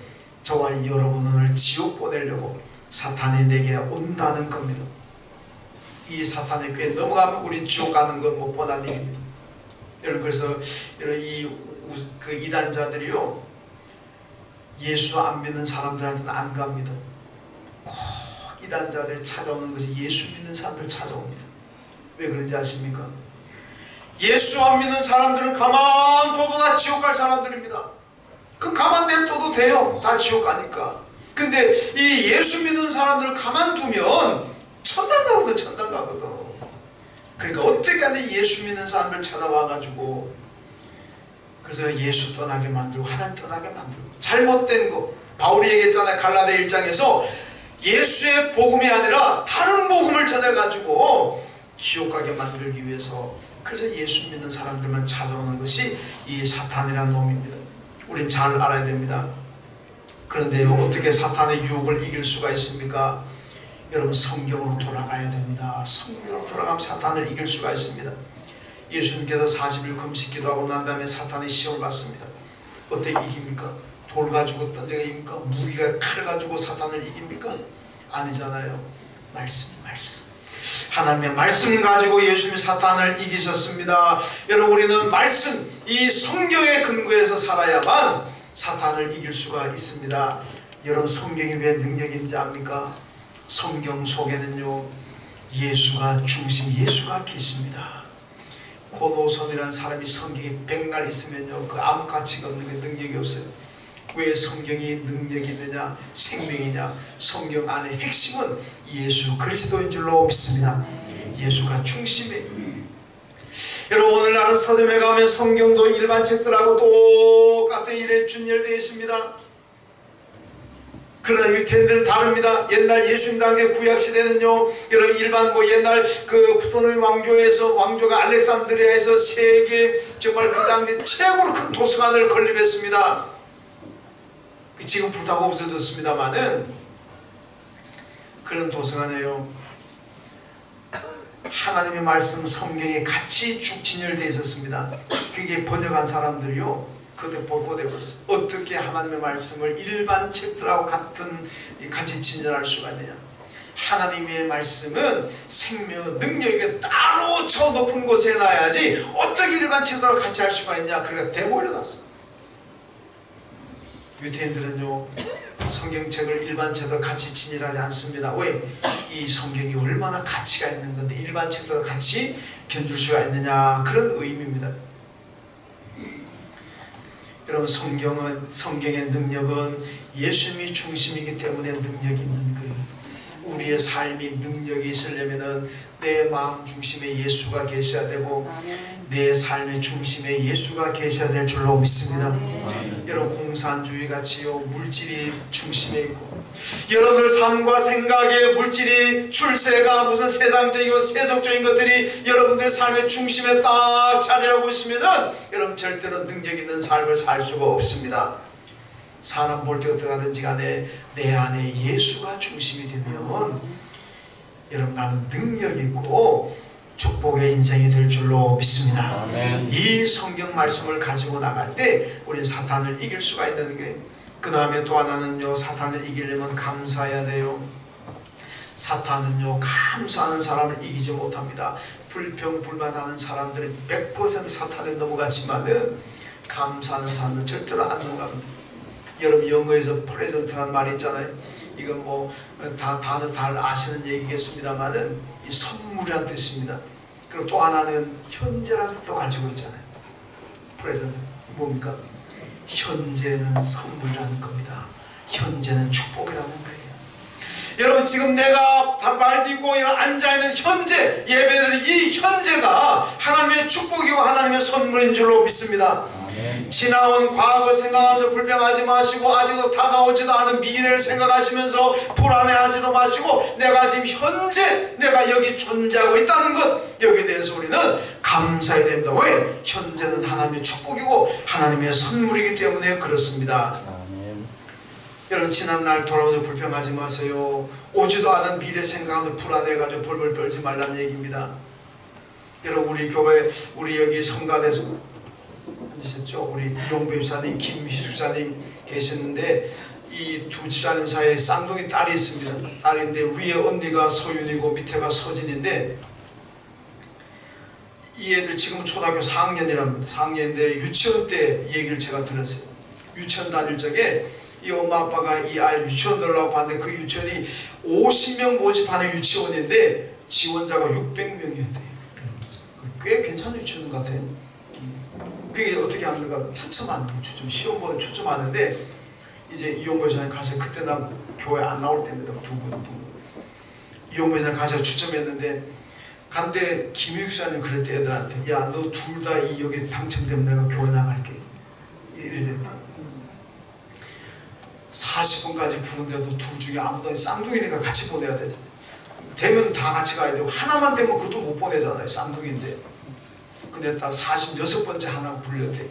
저와 여러분을 지옥 보내려고 사탄이 내게 온다는 겁니다. 이 사탄의 꾀에 넘어가면 우린 지옥 가는 건 못 보다는 얘기입니다. 여러분, 그래서 그 이단자들이요, 예수 안 믿는 사람들한테는 안 갑니다. 꼭 이단자들이 찾아오는 것이 예수 믿는 사람들 찾아옵니다. 왜 그런지 아십니까? 예수 안 믿는 사람들은 가만둬도 다 지옥 갈 사람들입니다. 그 가만 냅둬도 돼요. 다 지옥 가니까. 근데 이 예수 믿는 사람들을 가만두면 천당 가거든, 천당 가거든. 그러니까 어떻게 하면 예수 믿는 사람들 찾아와가지고 그래서 예수 떠나게 만들고 하나님 떠나게 만들고 잘못된 거. 바울이 얘기했잖아요. 갈라디아 1장에서 예수의 복음이 아니라 다른 복음을 전해가지고 지옥 가게 만들기 위해서, 그래서 예수 믿는 사람들만 찾아오는 것이 이 사탄이라는 놈입니다. 우린 잘 알아야 됩니다. 그런데요, 어떻게 사탄의 유혹을 이길 수가 있습니까? 여러분, 성경으로 돌아가야 됩니다. 성경으로 돌아가면 사탄을 이길 수가 있습니다. 예수님께서 40일 금식 기도하고 난 다음에 사탄의 시험을 받습니다. 어떻게 이깁니까? 돌 가지고 던져가 이깁니까? 무기가 칼 가지고 사탄을 이깁니까? 아니잖아요. 말씀. 하나님의 말씀 가지고 예수님이 사탄을 이기셨습니다. 여러분, 우리는 말씀, 이 성경의 근거에서 살아야만 사탄을 이길 수가 있습니다. 여러분, 성경이 왜 능력인지 압니까? 성경 속에는요, 예수가 계십니다. 고노선이라는 사람이 성경이 백날 있으면요, 그 아무 가치가 없는 게 능력이 없어요. 왜 성경이 능력이 있느냐? 생명이냐? 성경 안의 핵심은 예수 그리스도인 줄로 믿습니다. 예수가 중심이에요. 여러분, 오늘날은 서점에 가면 성경도 일반 책들하고 똑같은 일에 준열되어 있습니다. 그러나 유태인들은 다릅니다. 옛날 예수님 당시에 구약시대는요, 여러분 일반 옛날 그 프토노미 왕조가 알렉산드리아에서 세계 정말 그 당시 최고로 큰 도서관을 건립했습니다. 지금 불타고 없어졌습니다만은 그런 도서관에요, 하나님의 말씀 성경에 같이 쭉 진열되어 있었습니다. 그게 번역한 사람들이요, 그때 보고되었어요. 어떻게 하나님의 말씀을 일반 책들하고 같이 진열할 수가 있느냐. 하나님의 말씀은 생명, 능력이 따로 저 높은 곳에 놔야지 어떻게 일반 책들하고 같이 할 수가 있냐. 그러니까 대모해놨어요. 유태인들은요, 성경책을 일반 책들과 같이 진열하지 않습니다. 왜? 이 성경이 얼마나 가치가 있는 건데 일반 책들과 같이 견줄 수가 있느냐, 그런 의미입니다. 여러분, 성경의 능력은 예수님이 중심이기 때문에 능력이 있는 거예요. 우리의 삶이 능력이 있으려면 내 마음 중심에 예수가 계셔야 되고, 내 삶의 중심에 예수가 계셔야 될 줄로 믿습니다. 여러분, 공산주의 같이요, 물질이 중심에 있고, 여러분들 삶과 생각에 물질이, 출세가 무슨 세상적이고 세속적인 것들이 여러분들 삶의 중심에 딱 자리하고 있으면은 여러분 절대로 능력 있는 삶을 살 수가 없습니다. 사람 볼 때 어떻게 하든지 간에 내 안에 예수가 중심이 되면 여러분 나는 능력 있고 축복의 인생이 될 줄로 믿습니다. 아멘. 이 성경 말씀을 가지고 나갈 때 우리는 사탄을 이길 수가 있는 거예요. 그 다음에 또 하나는요, 사탄을 이기려면 감사해야 돼요. 사탄은요, 감사하는 사람을 이기지 못합니다. 불평불만하는 사람들은 100% 사탄에 넘어갔지만은 감사하는 사람은 절대로 안 넘어갑니다. 여러분, 영어에서 프레젠트라는 말이 있잖아요. 이건 단어 잘 아시는 얘기겠습니다만은 이 선물이라는 뜻입니다. 그리고 또 하나는 현재라는 뜻도 가지고 있잖아요. 프레젠트 뭡니까? 현재는 선물이라는 겁니다. 현재는 축복이라는 거예요. 여러분, 지금 내가 말 듣고 앉아있는 현재, 예배드리는 이 현재가 하나님의 축복이고 하나님의 선물인 줄로 믿습니다. 아멘. 지나온 과거 생각하면서 불평하지 마시고, 아직도 다가오지도 않은 미래를 생각하시면서 불안해하지도 마시고, 내가 지금 현재 내가 여기 존재하고 있다는 것, 여기에 대해서 우리는 감사해야 됩니다. 왜? 현재는 하나님의 축복이고 하나님의 선물이기 때문에 그렇습니다. 아멘. 여러분, 지난날 돌아오면서 불평하지 마세요. 오지도 않은 미래 생각하면서 불안해가지고 벌벌 떨지 말라는 얘기입니다. 여러분, 우리 교회, 우리 여기 성간에서 앉으셨죠? 우리 이용배 집사님, 김희숙 집사님 계셨는데 이 두 집사님 사이에 쌍둥이 딸이 있습니다. 딸인데 위에 언니가 서윤이고 밑에가 서진인데, 이 애들 지금 초등학교 4학년이랍니다. 4학년인데 유치원 때 얘기를 제가 들었어요. 유치원 다닐 적에 이 엄마 아빠가 이 아이 유치원 넣으려고 봤는데 그 유치원이 50명 모집하는 유치원인데 지원자가 600명이었대요. 꽤 괜찮은 유치원 같아요. 그게 어떻게 합니까? 추첨하는 거예요. 시험 보는 추첨하는데, 이제 이용보 회장님 가서, 그때 나 교회 안 나올 때입니다. 두 분. 이용보 회장님 가서 추첨했는데, 간데 김희숙 사님 그랬대, 애들한테. 야, 너 둘 다 여기 당첨되면 내가 교회 나갈게. 이랬다. 40분까지 부른데도 둘 중에 아무도 쌍둥이니까 같이 보내야 되잖아. 되면 다 같이 가야 되고, 하나만 되면 그것도 못 보내잖아요. 쌍둥이인데. 근데 딱 46번째 하나 불렸대.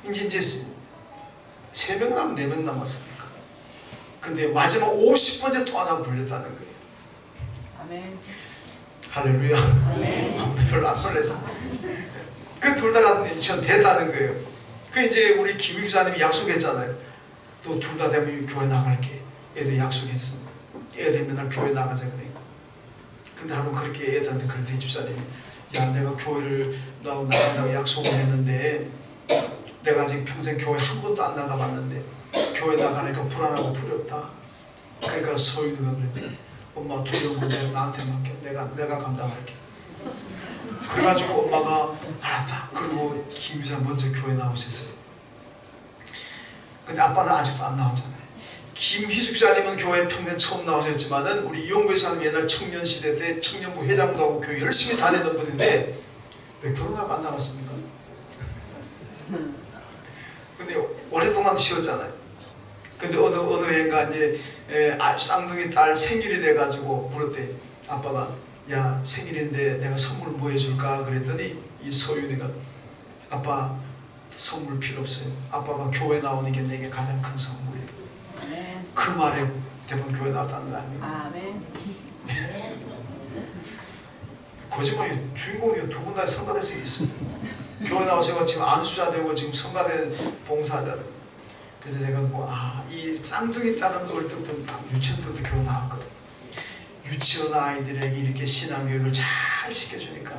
이제 3명 남았 4명 남았으니까. 근데 마지막 50번째 또 하나 불렸다는 거예요. 아멘. 할렐루야. 아무도 별로 안 놀랐어. 그 둘 다 같은 유치원 됐다는 거예요. 그 이제 우리 김 집사님이 약속했잖아요. 너 둘 다 되면 교회 나갈게. 애들 약속했어. 애들 맨날 교회 나가자 그래. 근데 한번 그렇게 애들한테 그런데 집사님이, 야, 내가 교회를 나간다고 약속을 했는데 내가 아직 평생 교회 한 번도 안 나가봤는데 교회 나가니까 불안하고 두렵다. 그러니까 서윤이가 그랬대. 엄마 두려운 거 나한테 맡겨. 내가 감당할게. 그래가지고 엄마가 알았다. 그리고 김 유사 먼저 교회 나오셨어요. 근데 아빠는 아직도 안 나왔잖아요. 김희숙 사님은 교회 평생 처음 나오셨지만은 우리 이용배 사님 옛날 청년 시대 때 청년부 회장도 하고 교회 열심히 다니던 분인데 왜 결혼하고 안 나왔습니까? 근데 오랫동안 쉬었잖아요. 근데 어느 해인가 이제 쌍둥이 딸 생일이 돼가지고 물었대. 아빠가 야 생일인데 내가 선물 뭐 해줄까 그랬더니 이 서윤이가 아빠 선물 필요 없어요. 아빠가 교회 나오는 게 내게 가장 큰 선물이에요. 그 말에 대부분 교회 나왔다는 거 아닙니까? 거짓말이 주인공이 두 분 다 성가대생이 있습니다. 교회 나오셔서 지금 안수자 되고 지금 성가대 봉사자들. 그래서 제가 이 쌍둥이 딸은 어릴 때부터 유치원 때부터 교회 나왔거든. 유치원 아이들에게 이렇게 신앙교육을 잘 시켜주니까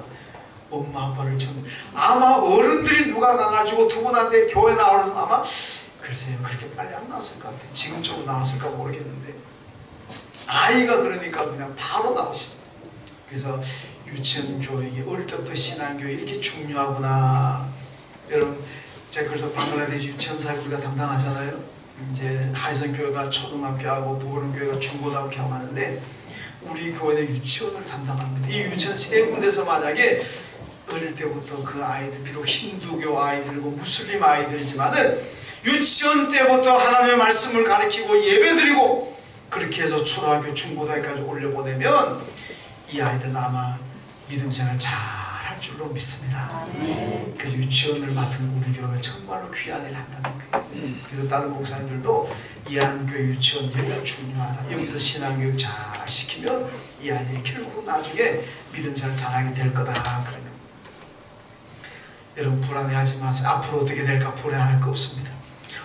엄마 아빠를 아마 어른들이 누가 가가지고 두 분한테 교회 나오면서 아마 글쎄요 그렇게 빨리 안 나왔을 것 같아요. 지금쯤 나왔을까 모르겠는데 아이가 그러니까 그냥 바로 나오시죠. 그래서 유치원 교육이 어릴 때부터 신앙교육이 이렇게 중요하구나. 여러분 제가 그래서 방글라데시 유치원 사역 우리가 담당하잖아요. 이제 하이선 교회가 초등학교하고 부그런 교회가 중고등학교 하고 하는데 우리 교회는 유치원을 담당합니다. 이 유치원 세 군데서 만약에 어릴 때부터 그 아이들 비록 힌두교 아이들이고 무슬림 아이들이지만은 유치원 때부터 하나님의 말씀을 가르치고 예배드리고 그렇게 해서 초등학교 중고등학교까지 올려보내면 이 아이들은 아마 믿음 생활 잘 할 줄로 믿습니다. 그래서 유치원을 맡은 우리 교회가 정말로 귀한 일을 한다는 거예요. 그래서 다른 목사님들도 이 한교회 유치원 예배가 중요하다. 여기서 신앙교육 잘 시키면 이 아이들이 결국 나중에 믿음 생활 잘하게 될 거다. 그러면 여러분 불안해하지 마세요. 앞으로 어떻게 될까 불안할 거 없습니다.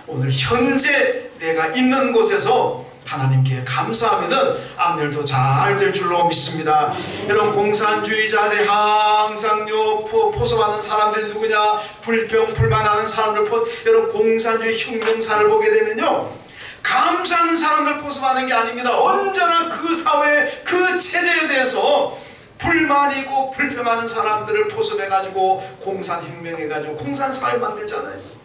오늘 현재 내가 있는 곳에서 하나님께 감사하면은 앞일도 잘 될 줄로 믿습니다. 여러분 공산주의자들이 항상 포섭하는 사람들이 누구냐? 불평불만하는 사람들 여러분 공산주의 혁명사를 보게 되면요 감사하는 사람들 포섭하는 게 아닙니다. 언제나 그 사회 그 체제에 대해서 불만이 있고 불평하는 사람들을 포섭해가지고 공산혁명해가지고 공산사회 만들잖아요.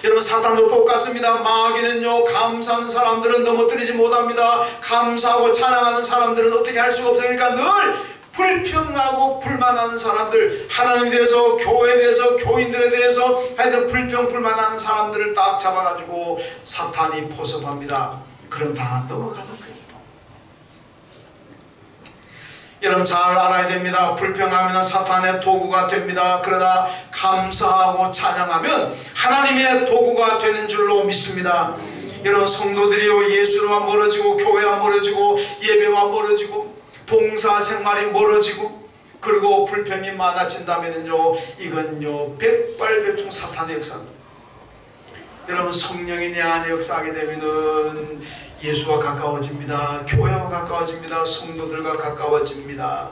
여러분 사탄도 똑같습니다. 마귀는요 감사하는 사람들은 넘어뜨리지 못합니다. 감사하고 찬양하는 사람들은 어떻게 할 수가 없으니까 늘 불평하고 불만하는 사람들 하나님에 대해서 교회에 대해서 교인들에 대해서 하여튼 불평불만하는 사람들을 딱 잡아가지고 사탄이 포섭합니다. 그럼 다 넘어가는 거예요. 여러분 잘 알아야 됩니다. 불평하면 사탄의 도구가 됩니다. 그러나 감사하고 찬양하면 하나님의 도구가 되는 줄로 믿습니다. 여러분 성도들이요 예수와 멀어지고 교회와 멀어지고 예배와 멀어지고 봉사생활이 멀어지고 그리고 불평이 많아진다면요 이건요 백발백중 사탄의 역사입니다. 여러분 성령이 내 안에 역사하게 되면은 예수와 가까워집니다. 교회와 가까워집니다. 성도들과 가까워집니다.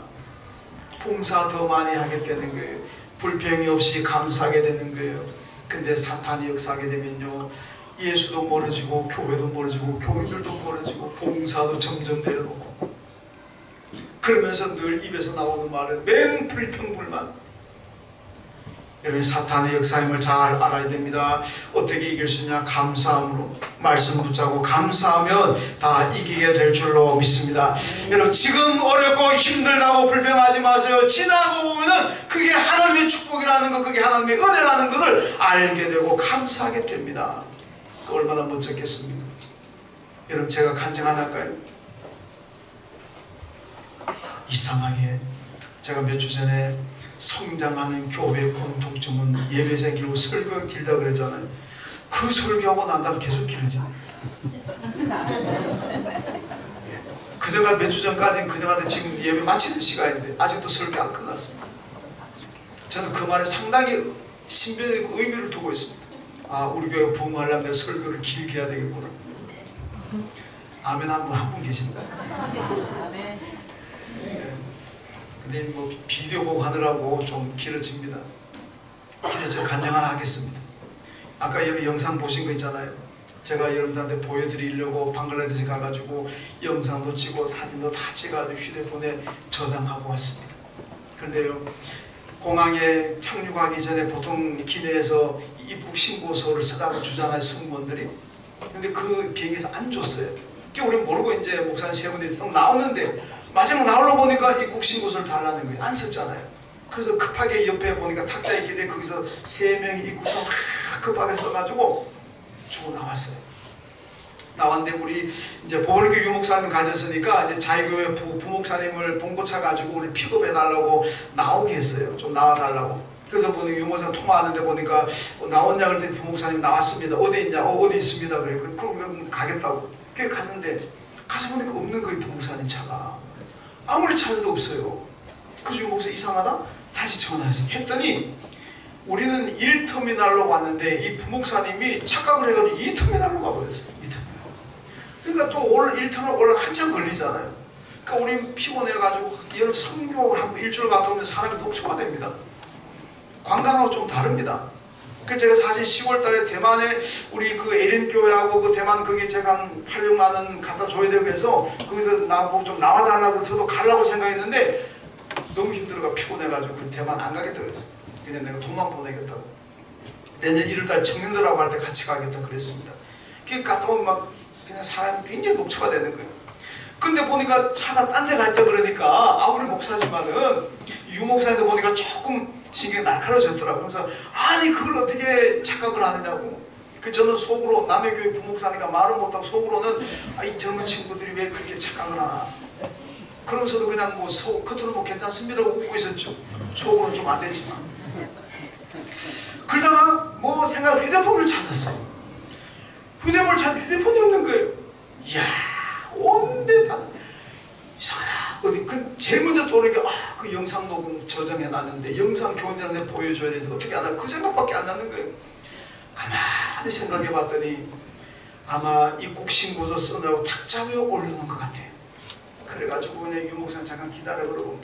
봉사 더 많이 하게 되는 거예요. 불평이 없이 감사하게 되는 거예요. 근데 사탄이 역사하게 되면요 예수도 멀어지고 교회도 멀어지고 교인들도 멀어지고 봉사도 점점 내려놓고 그러면서 늘 입에서 나오는 말은 맨 불평불만. 여러분 사탄의 역사임을 잘 알아야 됩니다. 어떻게 이길 수 있냐? 감사함으로 말씀 붙잡고 감사하면 다 이기게 될 줄로 믿습니다. 여러분 지금 어렵고 힘들다고 불평하지 마세요. 지나고 보면은 그게 하나님의 축복이라는 것, 그게 하나님의 은혜라는 것을 알게 되고 감사하게 됩니다. 그 얼마나 멋졌겠습니까? 여러분 제가 간증 하나 할까요? 이상하게 제가 몇 주 전에 성장하는 교회 공통점은 예배자 길고 설교가 길다 그랬잖아요. 그 설교하고 난 다음에 계속 길어지네. 그동안 몇 주 전까지는 그동안에 지금 예배 마치는 시간인데 아직도 설교 안 끝났습니다. 저는 그 말에 상당히 신비적 의미를 두고 있습니다. 아 우리 교회가 부흥하려면 내가 설교를 길게 해야 되겠구나. 아멘 한 분 계십니다. 근데 뭐 비디오 보고 하느라고 좀 길어집니다. 길어져 간증 하나 하겠습니다. 아까 여러분 영상 보신 거 있잖아요. 제가 여러분들한테 보여드리려고 방글라데시 가가지고 영상도 찍고 사진도 다 찍어가지고 휴대폰에 저장하고 왔습니다. 그런데요 공항에 착륙하기 전에 보통 기내에서 입국 신고서를 쓰라고 주잖아요 승무원들이. 근데 그 비행기에서 안 줬어요. 우리 모르고 이제 목사님 세 분이 또 나오는데 마지막 나오려고 보니까 입국 신고서를 달라는 거예요. 안 썼잖아요. 그래서 급하게 옆에 보니까 탁자에 있길래 거기서 3명이 입국서 막 급하게 써가지고 주고 나왔어요. 나왔는데 우리 이제 보건교 유목사님 가졌으니까 이제 자유교회 부목사님을 봉고차 가지고 우리 픽업해달라고 나오게 했어요. 좀 나와달라고. 그래서 보니까 유목사님 통화하는데 보니까 나왔냐 그랬더니 부목사님 나왔습니다. 어디 있냐? 어디 있습니다. 그래. 그럼 가겠다고. 그래 갔는데 가서 보니까 없는 거예요. 부목사님 차가. 아무리 찾아도 없어요. 그래서 유목사님 이상하다? 다시 전화해서 했더니 우리는 1터미널로 왔는데 이 부목사님이 착각을 해가지고 2터미널로 가버렸어요. 2터미널. 그러니까 또 올 1터미널 올라 한참 걸리잖아요. 그러니까 우리 피곤해가지고 여러 성교 한 일주일 갔다 오면 사람이 녹초가 됩니다. 관광하고 좀 다릅니다. 그 제가 사실 10월달에 대만에 우리 그 에린교회하고 그 대만 거기 제가 한 8, 6만 원 갖다 줘야 되고 해서 거기서 나보고 좀 나와달라고 저도 가려고 생각했는데 너무 힘들어가 피곤해가지고 그 대만 안 가겠다 그랬어요. 그냥 내가 돈만 보내겠다고. 내년 1월달 청년들하고 할 때 같이 가겠다 그랬습니다. 그 갔다 오면 막 그냥 사람이 굉장히 녹초가 되는 거예요. 근데 보니까 차가 딴 데 갔다 그러니까 아무리 목사지만은 유목사님도 보니까 조금 신경이 날카로워졌더라고요. 그래서 아니 그걸 어떻게 착각을 하느냐고. 그 저는 속으로 남의 교회 부목사니까 말을 못하고 속으로는 이 젊은 친구들이 왜 그렇게 착각을 하나. 그러면서도 그냥 뭐 겉으로 뭐 괜찮습니다 웃고 있었죠. 속으로는 좀 안 되지만. 그러다가 뭐 생각 휴대폰을 찾았어요. 휴대폰을 찾았는데 휴대폰이 없는 거예요. 이야 온데 다 이상하다. 어디 그 제일 먼저 떠오르는 게 그 영상 녹음 저장해놨는데 영상 교원들한테 보여줘야 되는데 어떻게 안 하고 그 생각밖에 안 나는 거예요. 가만히 생각해봤더니 아마 입국 신고서 쓰느라고 탁자 위에 올려놓은 것 같아요. 그래가지고 그냥 유목사님 잠깐 기다려 그러고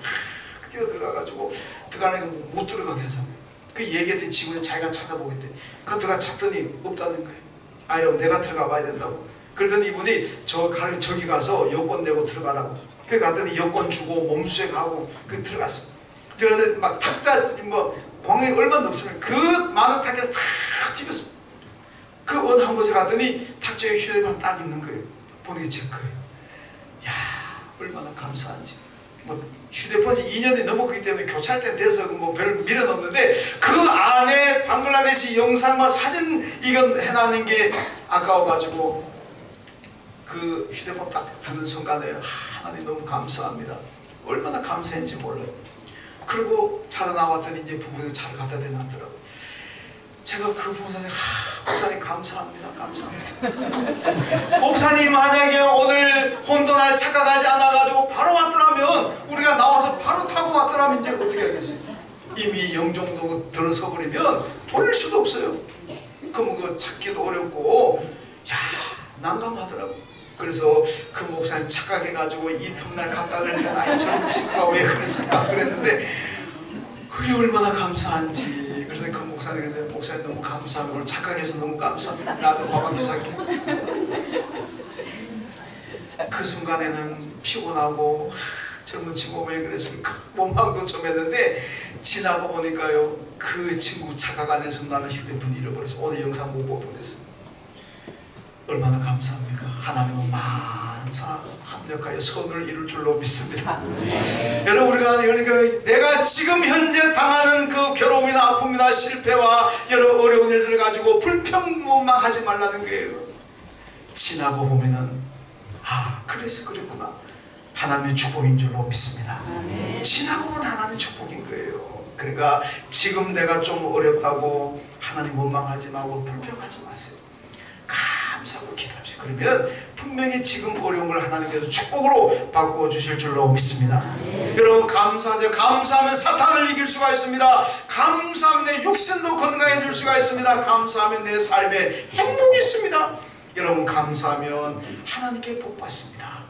막 뛰어들어가가지고 들어가니까 못 들어가게 하잖아요. 그 얘기했더니 지금은 자기가 찾아보겠대. 그 들어가 찾더니 없다는 거예요. 아니요 내가 들어가 봐야 된다고. 그러더니 이분이 저기 가서 여권 내고 들어가라고. 그 갔더니 여권 주고 몸수색하고 그 들어갔어. 들어가서 막 탁자 뭐 광역이 얼마나 없으면 그 많은 탁에 탁 튀겼어. 그 어느 한 곳에 갔더니 탁자에 휴대폰 딱 있는 거예요. 보니까 제 거예요. 야 얼마나 감사한지. 뭐 휴대폰이 2년이 넘었기 때문에 교체할 때 돼서 뭐 별 밀어넣는데 그 안에 방글라데시 영상과 사진 이건 해놨는 게 아까워가지고 그 휴대폰 딱 드는 순간에 하나님 너무 감사합니다. 얼마나 감사한지 몰라요. 그리고 찾아 나왔더니 이제 부부가 잘 갖다 대놨더라고요. 제가 그 부부사님 목사님 감사합니다. 감사합니다. 목사님 만약에 오늘 혼돈에 착각하지 않아가지고 바로 왔더라면 우리가 나와서 바로 타고 왔더라면 이제 어떻게 하겠어요? 이미 영종도 들어서 버리면 돌릴 수도 없어요. 그럼 그 찾기도 어렵고 야 난감하더라고. 그래서 그 목사님 착각해가지고 이 텀날 갔다 그랬는데 아이 저런 친구가 왜 그랬을까 그랬는데 그게 얼마나 감사한지. 그래서 그 목사님 그래서 목사님 너무 감사합니다. 오늘 착각해서 너무 감사합니다. 나도 밥한끼 살게. 그 순간에는 피곤하고 젊은 친구가 왜 그랬을까 원망도 좀 했는데 지나고 보니까요 그 친구 착각 안에서 나는 휴대폰 잃어버려서 오늘 영상 못 보고 보냈어요. 얼마나 감사합니까? 하나님은 만사 합력하여 선을 이룰 줄로 믿습니다. 여러분 우리가 그러니까 내가 지금 현재 당하는 그 괴로움이나 아픔이나 실패와 여러 어려운 일들을 가지고 불평만 하지 말라는 거예요. 지나고 보면은 아 그래서 그랬구나. 하나님의 축복인 줄로 믿습니다. 지나고 보면 하나님의 축복인 거예요. 그러니까 지금 내가 좀 어렵다고 하나님 원망하지 말고 불평하지 마세요. 감사하고 기도합시다. 그러면 분명히 지금 어려운 걸 하나님께서 축복으로 바꾸어 주실 줄로 믿습니다. 여러분 감사하세요. 감사하면 사탄을 이길 수가 있습니다. 감사하면 내 육신도 건강해질 수가 있습니다. 감사하면 내 삶에 행복이 있습니다. 여러분 감사하면 하나님께 복 받습니다.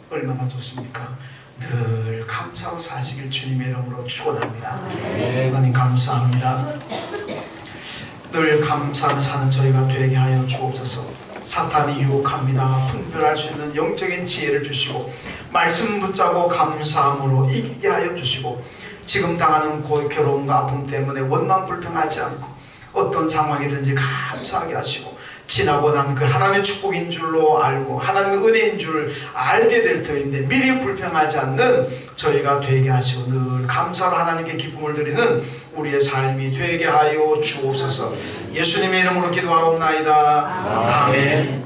얼마나 좋습니까? 늘 감사하고 사시길 주님의 이름으로 축원합니다. 하나님 감사합니다. 늘 감사하며 사는 저희가 되게 하여 주옵소서. 사탄이 유혹합니다. 분별할 수 있는 영적인 지혜를 주시고 말씀 붙잡고 감사함으로 이기게 하여 주시고 지금 당하는 괴로움과 아픔 때문에 원망 불평하지 않고 어떤 상황이든지 감사하게 하시고 지나고 난 그 하나님의 축복인 줄로 알고 하나님의 은혜인 줄 알게 될 터인데 미리 불평하지 않는 저희가 되게 하시고 늘 감사로 하나님께 기쁨을 드리는 우리의 삶이 되게 하여 주옵소서. 예수님의 이름으로 기도하옵나이다. 아멘.